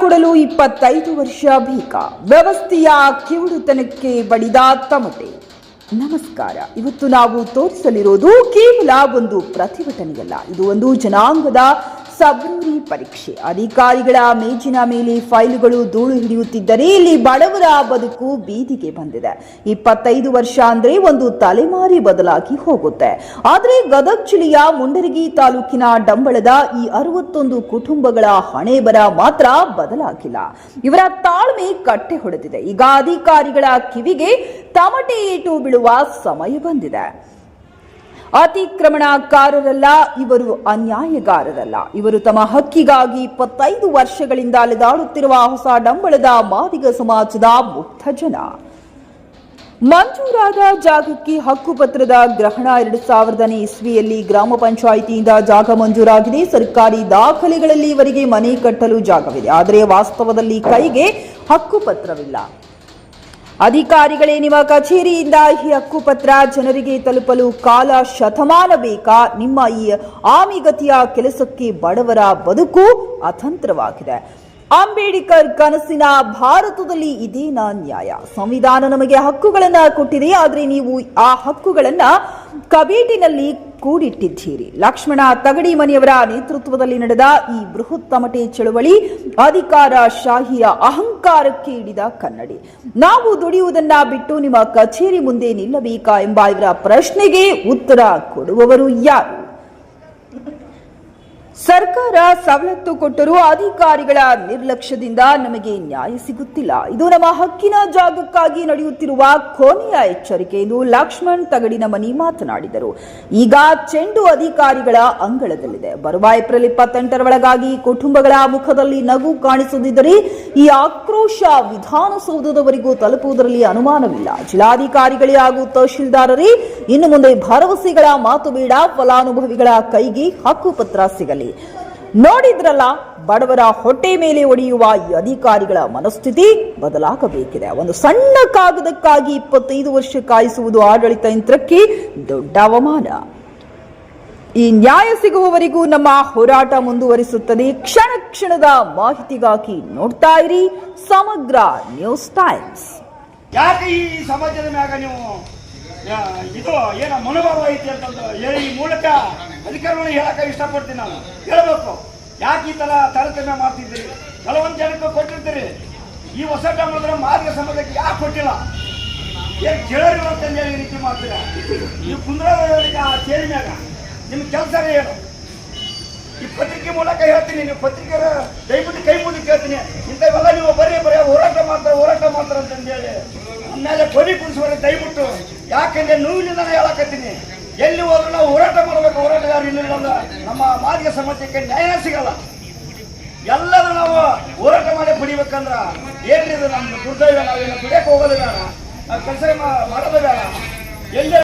ಕೊಡಲು 25 ವರ್ಷ ಭೀಕ, ವ್ಯವಸ್ಥೆಯ ಕಿವುಡುತನಕ್ಕೆ ಬಡಿದ ತಮಟೆ. ನಮಸ್ಕಾರ. ಇವತ್ತು ನಾವು ತೋರಿಸಲಿರೋದು ಕೇವಲ ಒಂದು ಪ್ರತಿಭಟನೆಯಲ್ಲ, ಇದು ಒಂದು ಜನಾಂಗದ ಸಬ್ರೂರಿ ಪರೀಕ್ಷೆ. ಅಧಿಕಾರಿಗಳ ಮೇಜಿನ ಮೇಲೆ ಫೈಲುಗಳು ಧೂಳು ಹಿಡಿಯುತ್ತಿದ್ದರೆ ಇಲ್ಲಿ ಬಡವರ ಬದುಕು ಬೀದಿಗೆ ಬಂದಿದೆ. 25 ವರ್ಷ ಅಂದ್ರೆ ಒಂದು ತಲೆಮಾರಿ ಬದಲಾಗಿ ಹೋಗುತ್ತೆ. ಆದರೆ ಗದಗ ಜಿಲ್ಲೆಯ ಮುಂಡರಗಿ ತಾಲೂಕಿನ ಡಂಬಳದ ಈ 61 ಕುಟುಂಬಗಳ ಹಣೆ ಬರ ಮಾತ್ರ ಬದಲಾಗಿಲ್ಲ. ಇವರ ತಾಳ್ಮೆ ಕಟ್ಟೆ ಹೊಡೆದಿದೆ. ಈಗ ಅಧಿಕಾರಿಗಳ ಕಿವಿಗೆ ತಮಟೆ ಏಟು ಬೀಳುವ ಸಮಯ ಬಂದಿದೆ. ಅತಿಕ್ರಮಣಕಾರರಲ್ಲ ಇವರು, ಅನ್ಯಾಯಗಾರರಲ್ಲ ಇವರು. ತಮ್ಮ ಹಕ್ಕಿಗಾಗಿ 25 ವರ್ಷಗಳಿಂದ ಅಲೆದಾಡುತ್ತಿರುವ ಹೊಸ ಡಂಬಳದ ಮಾದಿಗ ಸಮಾಜದ ಮುಕ್ತ ಜನ. ಮಂಜೂರಾದ ಜಾಗಕ್ಕೆ ಹಕ್ಕುಪತ್ರದ ಗ್ರಹಣ 2000ನೇ ಇಸ್ವಿಯಲ್ಲಿ ಗ್ರಾಮ ಪಂಚಾಯಿತಿಯಿಂದ ಜಾಗ ಮಂಜೂರಾಗಿದೆ. ಸರ್ಕಾರಿ ದಾಖಲೆಗಳಲ್ಲಿ ಇವರಿಗೆ ಮನೆ ಕಟ್ಟಲು ಜಾಗವಿದೆ, ಆದರೆ ವಾಸ್ತವದಲ್ಲಿ ಕೈಗೆ ಹಕ್ಕುಪತ್ರವಿಲ್ಲ. ಅಧಿಕಾರಿಗಳೇ, ನಿಮ್ಮ ಕಚೇರಿಯಿಂದ ಈ ಹಕ್ಕುಪತ್ರ ಜನರಿಗೆ ತಲುಪಲು ಕಾಲ ಶತಮಾನ ಬೇಕಾ? ನಿಮ್ಮ ಈ ಆಮಿಗತಿಯ ಕೆಲಸಕ್ಕೆ ಬಡವರ ಬದುಕು ಅತಂತ್ರವಾಗಿದೆ. ಅಂಬೇಡ್ಕರ್ ಕನಸಿನ ಭಾರತದಲ್ಲಿ ಇದೇನಾ ನ್ಯಾಯ? ಸಂವಿಧಾನ ನಮಗೆ ಹಕ್ಕುಗಳನ್ನ ಕೊಟ್ಟಿದೆ, ಆದರೆ ನೀವು ಆ ಹಕ್ಕುಗಳನ್ನ ಕಬೇಟಿನಲ್ಲಿ ಕೂಡಿಟ್ಟಿದ್ದೀರಿ. ಲಕ್ಷ್ಮಣ ತಗಡಿ ಮನೆಯವರ ನೇತೃತ್ವದಲ್ಲಿ ನಡೆದ ಈ ಬೃಹತ್ ತಮಟೆ ಚಳವಳಿ ಅಧಿಕಾರ ಶಾಹಿಯ ಅಹಂಕಾರಕ್ಕೆ ಹಿಡಿದ ಕನ್ನಡಿ. ನಾವು ದುಡಿಯುವುದನ್ನ ಬಿಟ್ಟು ನಿಮ್ಮ ಕಚೇರಿ ಮುಂದೆ ನಿಲ್ಲಬೇಕಾ ಎಂಬ ಇವರ ಪ್ರಶ್ನೆಗೆ ಉತ್ತರ ಕೊಡುವವರು ಯಾರು? ಸರ್ಕಾರ ಸವಲತ್ತು ಕೊಟ್ಟರೂ ಅಧಿಕಾರಿಗಳ ನಿರ್ಲಕ್ಷ್ಯದಿಂದ ನಮಗೆ ನ್ಯಾಯ ಸಿಗುತ್ತಿಲ್ಲ. ಇದು ನಮ್ಮ ಹಕ್ಕಿನ ಜಾಗಕ್ಕಾಗಿ ನಡೆಯುತ್ತಿರುವ ಕೊನೆಯ ಎಚ್ಚರಿಕೆ ಎಂದು ಲಕ್ಷ್ಮಣ್ ತಗಡಿನ ಮನಿ ಮಾತನಾಡಿದರು. ಈಗ ಚೆಂಡು ಅಧಿಕಾರಿಗಳ ಅಂಗಳದಲ್ಲಿದೆ. ಬರುವ ಏಪ್ರಿಲ್ 28ರ ಒಳಗಾಗಿ ಕುಟುಂಬಗಳ ಮುಖದಲ್ಲಿ ನಗು ಕಾಣಿಸದಿದ್ದರೆ ಈ ಆಕ್ರೋಶ ವಿಧಾನಸೌಧದವರೆಗೂ ತಲುಪುವುದರಲ್ಲಿ ಅನುಮಾನವಿಲ್ಲ. ಜಿಲ್ಲಾಧಿಕಾರಿಗಳೇ ಹಾಗೂ ತಹಶೀಲ್ದಾರರೇ, ಇನ್ನು ಮುಂದೆ ಭರವಸೆಗಳ ಮಾತು ಬೇಡ, ಫಲಾನುಭವಿಗಳ ಕೈಗೆ ಹಕ್ಕುಪತ್ರ ಸಿಗಲಿ. ನೋಡಿದ್ರಲ್ಲ, ಬಡವರ ಹೊಟ್ಟೆ ಮೇಲೆ ಒಡೆಯುವ ಈ ಅಧಿಕಾರಿಗಳ ಮನಸ್ಥಿತಿ ಬದಲಾಗಬೇಕಿದೆ. ಒಂದು ಸಣ್ಣ ಕಾಗದಕ್ಕಾಗಿ 25 ವರ್ಷ ಕಾಯಿಸುವುದು ಆಡಳಿತ ಯಂತ್ರಕ್ಕೆ ದೊಡ್ಡ ಅವಮಾನ. ಈ ನ್ಯಾಯ ಸಿಗುವವರೆಗೂ ನಮ್ಮ ಹೋರಾಟ ಮುಂದುವರಿಸುತ್ತದೆ. ಕ್ಷಣ ಕ್ಷಣದ ಮಾಹಿತಿಗಾಗಿ ನೋಡ್ತಾ ಇರಿ ಸಮಗ್ರ ನ್ಯೂಸ್ ಟೈಮ್ಸ್. ಯಾಕೆ ಈ ಸಮಾಜದ ಮ್ಯಾಗ ನೀವು ಇದು ಏನೋ ಮನೋಭಾವ ಐತಿ ಅಂತಂದು ಈ ಮೂಲಕ ಅಧಿಕಾರಿಗಳು ಹೇಳಕ್ಕೆ ಇಷ್ಟಪಡ್ತೀನಿ. ನಾನು ಹೇಳಬೇಕು, ಯಾಕೆ ಈ ತರ ತಾರತಮ್ಯ ಮಾಡ್ತಿದ್ದೀರಿ? ಕೆಲವೊಂದು ಜನಕ್ಕೆ ಕೊಟ್ಟಿರ್ತೀರಿ. ಈ ಹೊಸ ಡಂಬಳದ ಮಾದಿಗ ಸಮಾಜಕ್ಕೆ ಯಾಕೆ ಕೊಟ್ಟಿಲ್ಲ? ಏನು ಕೇಳೋರಿಲ್ಲ ಅಂತಂದು ಈ ರೀತಿ ಮಾಡ್ತೀರ? ನೀವು ಕುಂದ್ರೋರಿಗೆ ಆ ಸೇರಿ ಮ್ಯಾಗ ನಿಮ್ಮ ಕೆಲಸ ಏನು? ಈ ಪತ್ರಿಕೆ ಮೂಲಕ ಹೇಳ್ತೀನಿ, ನೀವು ಪತ್ರಿಕೆ ದಯವಿಟ್ಟು ಕೈ ಮುಗಿ ಕೇಳ್ತೀನಿ, ಇಂಥವೆಲ್ಲ ನೀವು ಬರೀ ಹೋರಾಟ ಮಾಡ್ತಾರೆ ಅಂತಂದೇಳಿ ಆಮೇಲೆ ಕೊನೆ ಕುಣಿಸುವರೆ ದಯವಿಟ್ಟು. ಯಾಕಂದ್ರೆ ನೋವಿನಿಂದ ಹೇಳಕತ್ತೀನಿ, ಎಲ್ಲಿ ಹೋದ್ರೂ ನಾವು ಹೋರಾಟ ಮಾಡಬೇಕು. ಹೋರಾಟಗಾರ ಇಲ್ಲ, ನಮ್ಮ ಮಾದಿಗ ಸಮಾಜಕ್ಕೆ ನ್ಯಾಯ ಸಿಗಲ್ಲ. ಎಲ್ಲರೂ ನಾವು ಹೋರಾಟ ಮಾಡಿ ಪಡಿಬೇಕಂದ್ರ ಏನಿದೆ ನಮ್ಮ ದುರ್ದೈವ. ನಾವೇನು ದುಡಿಯಕ್ಕೆ ಹೋಗೋದು ಬೇಡ, ಕೆಲಸ ಮಾಡೋದು ಬೇಡ. ಎಲ್ಲಿ